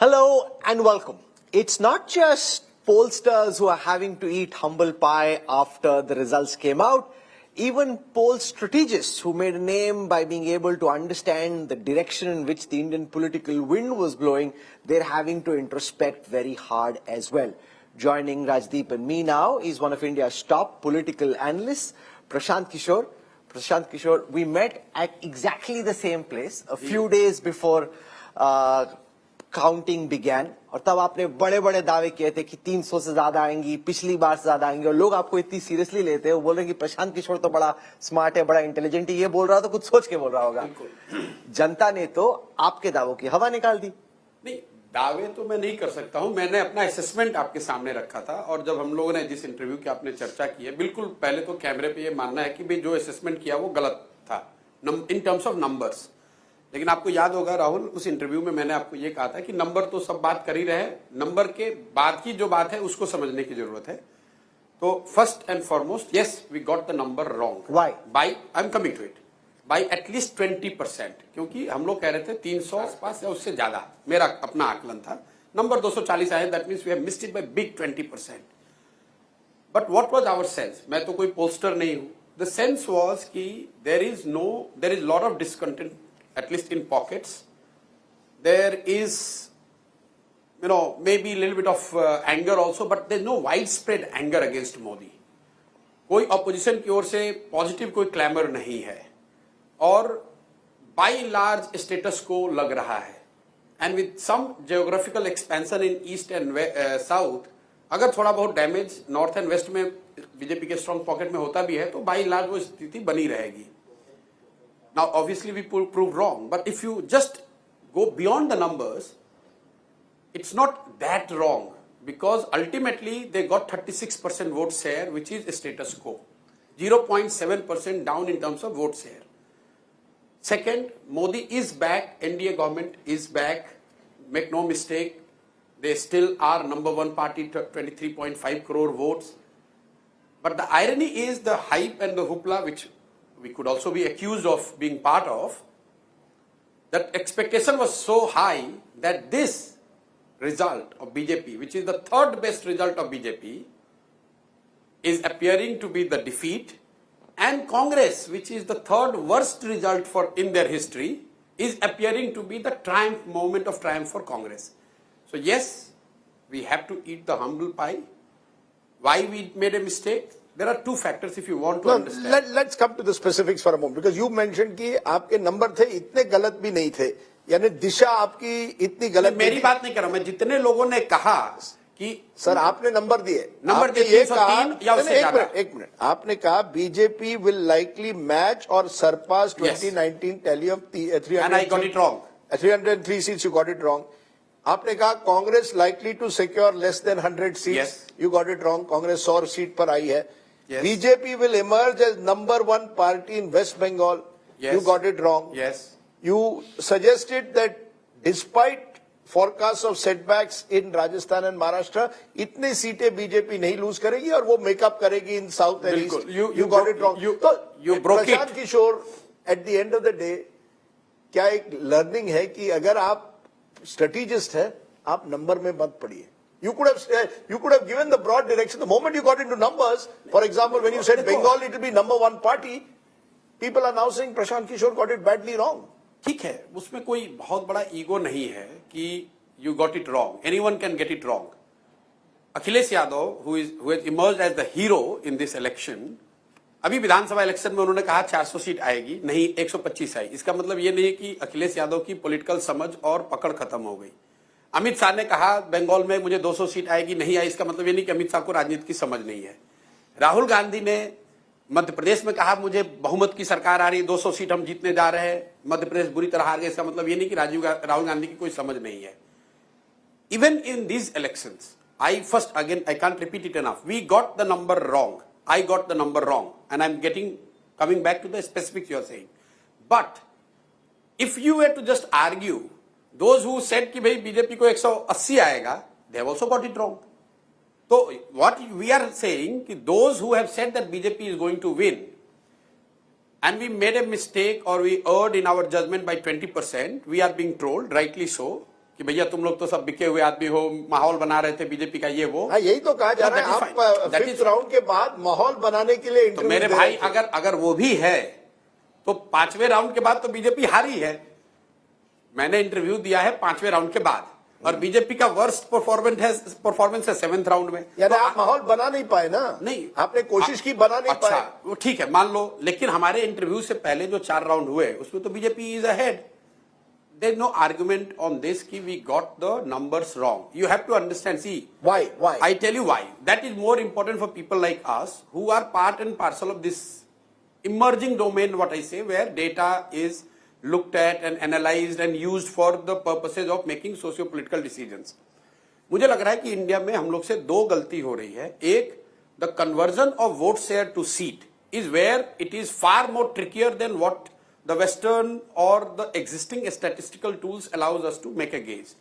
Hello and welcome. It's not just pollsters who are having to eat humble pie after the results came out. Even poll strategists who made a name by being able to understand the direction in which the Indian political wind was blowing, they're having to introspect very hard as well. Joining Rajdeep and me now is one of India's top political analysts, Prashant Kishore. Prashant Kishore, we met at exactly the same place a few days before counting began और तब आपने बड़े बड़े दावे किए थे कि 300 से ज्यादा आएंगी, पिछली बार से ज्यादा आएंगी, और लोग आपको इतनी सीरियसली लेते हैं। वो बोल रहे हैं कि प्रशांत किशोर तो बड़ा स्मार्ट है, बड़ा इंटेलिजेंट है, ये बोल रहा तो कुछ सोच के बोल रहा होगा। जनता ने तो आपके दावों की हवा निकाल दी। नहीं, दावे तो मैं नहीं कर सकता हूं, मैंने अपना असेसमेंट आपके सामने रखा था। और जब हम लोगों ने जिस इंटरव्यू की आपने चर्चा की है, बिल्कुल पहले तो कैमरे पे ये मानना है कि भाई जो असेसमेंट किया वो गलत था इन टर्म्स ऑफ नंबर्स। लेकिन आपको याद होगा राहुल, उस इंटरव्यू में मैंने आपको ये कहा था कि नंबर तो सब बात कर ही रहे हैं, नंबर के बाद की जो बात है उसको समझने की जरूरत है। तो first and foremost, yes we got the number wrong. Why? By, I am coming to it, by at least 20%, क्योंकि हम लोग कह रहे थे 300 आसपास या उससे ज्यादा, मेरा अपना आकलन था। नंबर 240 आया, that means we have missed it by big 20%। But what was our sense? मैं तो कोई पोस्टर नहीं हूं। द सेंस वाज कि there is lot of discontent, at least in pockets. There is, maybe a little bit of anger also, but there's no widespread anger against Modi. कोई opposition की ओर से positive कोई clamor नहीं है, और by and large status quo लग रहा है। And with some geographical expansion in east and south, अगर थोड़ा बहुत damage north and west में बीजेपी के strong pocket में होता भी है, तो by and large वो स्थिति बनी रहेगी। Now, obviously, we prove wrong, but if you just go beyond the numbers, it's not that wrong, because ultimately they got 36% vote share, which is a status quo, 0.7% down in terms of vote share. Second, Modi is back, NDA government is back, make no mistake, they still are number one party, 23.5 crore votes. But the irony is the hype and the hoopla, which we could also be accused of being part of, that expectation was so high that this result of BJP, which is the third best result of BJP, is appearing to be the defeat, and Congress, which is the third worst result in their history, is appearing to be the moment of triumph for Congress. So yes, we have to eat the humble pie. Why we made a mistake? There are two factors if you want to understand. Let's come to the specifics for a moment, because you mentioned कि आपके number थे इतने गलत भी नहीं थे, यानी दिशा आपकी इतनी गलत। मेरी बात नहीं कर रहा मैं, जितने लोगों ने कहा कि सर आपने नंबर दिए, नंबर दिए 303 या उससे ज्यादा। एक मिनट, आपने कहा बीजेपी विल लाइकली मैच और surpass 2019 tally of 303 and I got it wrong. 303 seats, you got it wrong. आपने कहा Congress likely to secure less than 100 seats, you got it wrong, Congress 100 seat पर आई है। BJP will emerge as number one party in West Bengal. Yes. You got it wrong. Yes. You suggested that despite forecasts of setbacks in Rajasthan and Maharashtra, इतनी सीटें BJP नहीं loose करेगी और वो makeup करेगी in South and East. You got it wrong. You broke it. Prashant Kishor, at the end of the day, क्या एक learning है कि अगर आप स्ट्रेटेजिस्ट है, आप नंबर में मत पड़िए। You could have given the broad direction. The moment you got into numbers, for example, when you said Bengal, it will be number one party, people are now saying Prashant Kishore got it badly wrong. ठीक है, उसमें कोई बहुत बड़ा ego नहीं है कि you got it wrong. Anyone can get it wrong. Akhilesh Yadav, who has emerged as the hero in this election, अभी विधानसभा इलेक्शन में उन्होंने कहा 400 सीट आएगी, नहीं 125 आई। इसका मतलब ये नहीं है कि अखिलेश यादव की पॉलिटिकल समझ और पकड़ खत्म हो गई। अमित शाह ने कहा बंगाल में मुझे 200 सीट आएगी, नहीं आई, इसका मतलब ये नहीं कि अमित शाह को राजनीति की समझ नहीं है। राहुल गांधी ने मध्य प्रदेश में कहा मुझे बहुमत की सरकार आ रही है, 200 सीट हम जीतने जा रहे हैं, मध्य प्रदेश बुरी तरह हार गए, इसका मतलब ये नहीं कि राहुल गांधी की कोई समझ नहीं है। Even in these elections, I can't repeat it enough, we got the number wrong, I got the number wrong, and I'm coming back to the specifics you are saying. But if you were to just argue, those who said कि भाई BJP को 180 आएगा, they have also got it wrong. So what we are saying कि those who have said that BJP is going to win, and we made a mistake or we erred in our judgment by 20%, we are being told, rightly so, कि भैया तुम लोग तो सब बिके हुए आदमी हो, माहौल बना रहे थे बीजेपी का, ये वो। हाँ, यही तो कहा जा रहा है। आप फिफ्थ राउंड के बाद माहौल बनाने के लिए तो मेरे भाई अगर वो भी है तो 5वें राउंड के बाद तो बीजेपी हारी है। मैंने इंटरव्यू दिया है 5वें राउंड के बाद, और बीजेपी का वर्स्ट परफॉर्मेंस है 7th राउंड में। यानी आप माहौल बना नहीं पाए ना? नहीं, आपने कोशिश की, बना नहीं पाए। अच्छा, वो ठीक है, मान लो, लेकिन हमारे इंटरव्यू से पहले जो 4 राउंड हुए उसमें तो BJP is ahead. There is no argument on this कि we got the numbers wrong. You have to understand, see why I tell you why. That is more important for people like us who are part and parcel of this emerging domain, what I say, where data is looked at and analyzed and used for the purposes of making socio-political decisions. मुझे लग रहा है कि India में हम लोग से 2 गलती हो रही है। एक, the conversion of vote share to seat is where it is far more trickier than what the Western or the existing statistical tools allows us to make a gauge.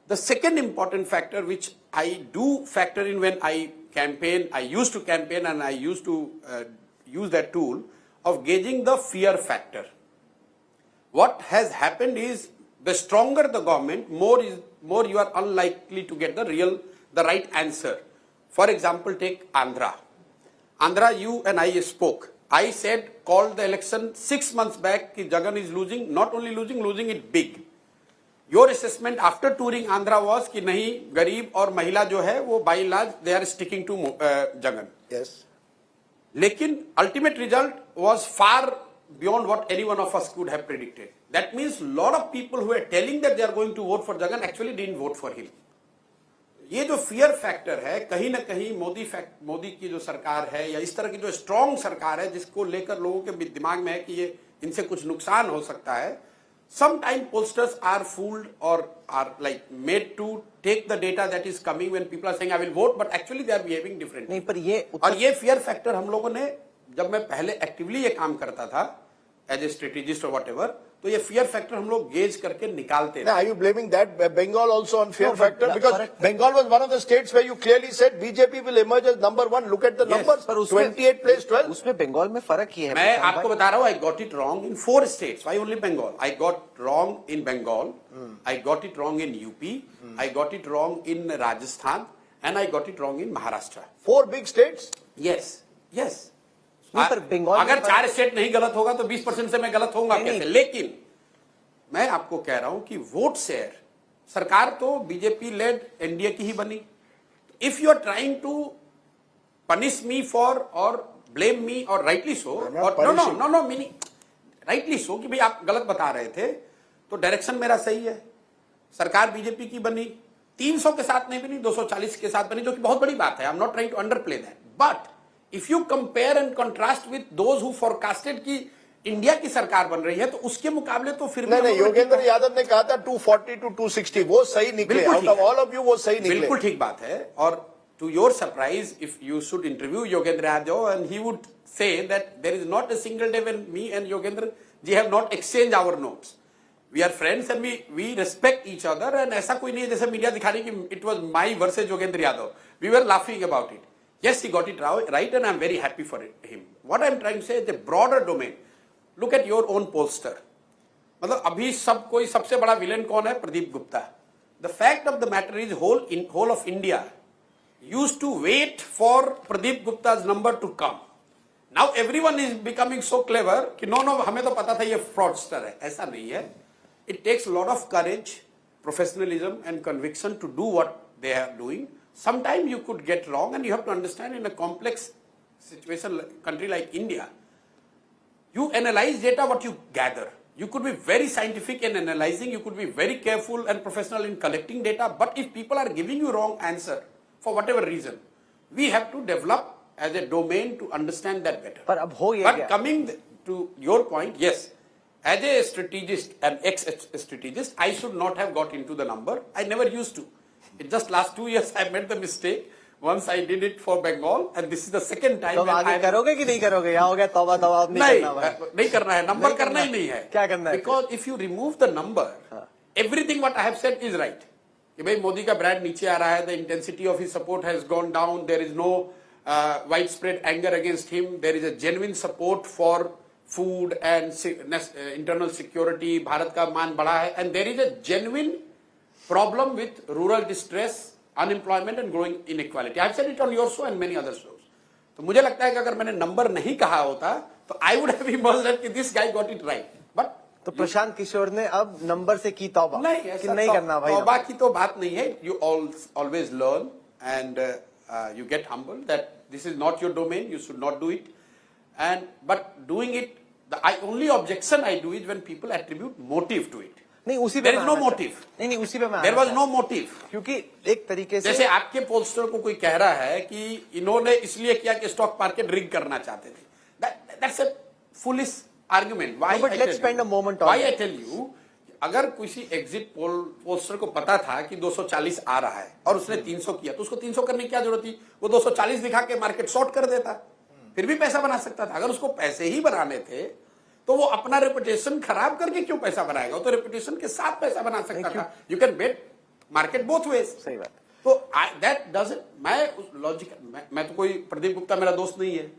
The second important factor which I do factor in when I campaign, I used to campaign and I used to use that tool of gauging the fear factor. What has happened is the stronger the government, more you are unlikely to get the right answer. For example, take Andhra. Andhra, you and I spoke. I said, called the election 6 months back कि Jagan is losing, not only losing it big. Your assessment after touring Andhra was कि नहीं, गरीब और महिला जो है वो by and large they are sticking to Jagan. Yes. लेकिन ultimate result was far beyond what any one of us could have predicted. That means lot of people who are telling that they are going to vote for Jagan actually didn't vote for him. ये जो fear factor है, कहीं ना कहीं मोदी की जो सरकार है या इस तरह की जो strong सरकार है जिसको लेकर लोगों के दिमाग में है कि ये इनसे कुछ नुकसान हो सकता है, sometimes pollsters are fooled or are like made to take the data that is coming when people are saying I will vote, but actually they are behaving differently. नहीं, पर ये और ये fear factor हम लोगों ने, जब मैं पहले एक्टिवली ये काम करता था एज ए स्ट्रेटेजिस्ट और व्हाटएवर, तो ये fear factor हम लोग गेज करके निकालते Now, are you blaming that Bengal also on fear factor? Because Bengal was one of the states where you clearly said BJP will emerge as number 1. Look at the numbers. पर उसमें 28 plays 12. उसमें बंगाल में फर्क ये है। मैं आपको बता रहा हूँ, I got it wrong in 4 states. Why only Bengal? I got wrong in Bengal. I got it wrong in UP. I got it wrong in Rajasthan, and I got it wrong in Maharashtra. 4 big states. Yes, yes. नहीं, पर बंगाल अगर 4 state नहीं गलत होगा तो 20% से मैं गलत होऊंगा कैसे? लेकिन मैं आपको कह रहा हूं कि वोट शेयर, सरकार तो बीजेपी लेड एनडीए की ही बनी। If you are trying to punish me for और ब्लेम मी, और राइटली सो, और नो मीनिंग राइटली सो कि भाई आप गलत बता रहे थे, तो डायरेक्शन मेरा सही है। सरकार बीजेपी की बनी, 300 के साथ नहीं बनी, 240 के साथ बनी, जो कि बहुत बड़ी बात है। I am not trying to underplay that, but if you compare and contrast with those who forecasted की इंडिया की सरकार बन रही है, तो उसके मुकाबले तो फिर नहीं, योगेंद्र यादव ने कहा था 240 to 260, वो सही निकले। Out of all of you वो सही निकले। बिल्कुल ठीक बात है। और to your surprise, if you should interview Yogendra Yadav and he would say that there is not a single day when me and Yogendra ji have not exchange our notes. We are friends and we respect each other, and ऐसा कोई नहीं है जैसे media दिखाने की it was my versus Yogendra Yadav. We were laughing about it. Yes, he got it right, and I'm very happy for him. What I'm trying to say is the broader domain. Look at your own pollster. मतलब अभी सबसे बड़ा villain कौन है? Pradeep Gupta. The fact of the matter is whole of India used to wait for Pradeep Gupta's number to come. Now everyone is becoming so clever कि no, हमें तो पता था ये fraudster है। ऐसा नहीं है। It takes a lot of courage, professionalism, and conviction to do what they are doing. Sometimes you could get wrong, and you have to understand in a complex situation, country like India, you analyze data what you gather. You could be very scientific in analyzing, you could be very careful and professional in collecting data, but if people are giving you wrong answer for whatever reason, we have to develop as a domain to understand that better. पर अब हो ये But क्या? coming to your point, yes, as a strategist, an ex-strategist, I should not have got into the number. I never used to. In just last 2 years, I made the mistake. Once I did it for Bengal, and this is the second time. तो आगे करोगे कि नहीं करोगे? यहाँ हो गया तौबा अब नहीं करना है, नंबर करना ही नहीं है। क्या करना है? Because if you remove the number, everything what I have said is right. कि भाई मोदी का ब्रांड नीचे आ रहा है, the intensity of his support has gone down, there is no widespread anger against him, there is a genuine support for food and internal security, Bharat का मान बढ़ा है, and there is a genuine problem with rural distress, unemployment and growing inequality. I have said it on your show and many other shows. तो मुझे लगता है कि अगर मैंने नंबर नहीं कहा होता तो I would have imagined कि this guy got it right. But तो प्रशांत किशोर ने अब नंबर से की तौबा नहीं, कि ऐसा नहीं करना भाई तौबा नंबर। की तो बात नहीं है. You always learn and you get humble that this is not your domain. You should not do it. And but doing it, the only objection I do is when people attribute motive to it. नहीं उसी पे There is मैं no आना चाहता- motive. नहीं उसी पे मैं There आना was चाहता- no motive. क्योंकि एक तरीके से जैसे आपके पोस्टर को कोई कह रहा है कि इन्होंने इसलिए किया कि स्टॉक मार्केट रिग करना चाहते थे. That's a foolish argument. Why? No, but let's spend a moment on Why that. I tell you, अगर किसी एग्जिट पोस्टर को पता था कि 240 आ रहा है और उसने 300 किया तो उसको 300 करने की क्या जरूरत थी? वो 240 दिखा के मार्केट शॉर्ट कर देता, फिर भी पैसा बना सकता था. अगर उसको पैसे ही बनाने थे तो वो अपना रेपुटेशन खराब करके क्यों पैसा बनाएगा? वो तो रेपुटेशन के साथ पैसा बना सकता था. You can bet market both ways. सही बात। तो दैट डजंट, मैं उस लॉजिक, मैं तो कोई प्रदीप गुप्ता मेरा दोस्त नहीं है,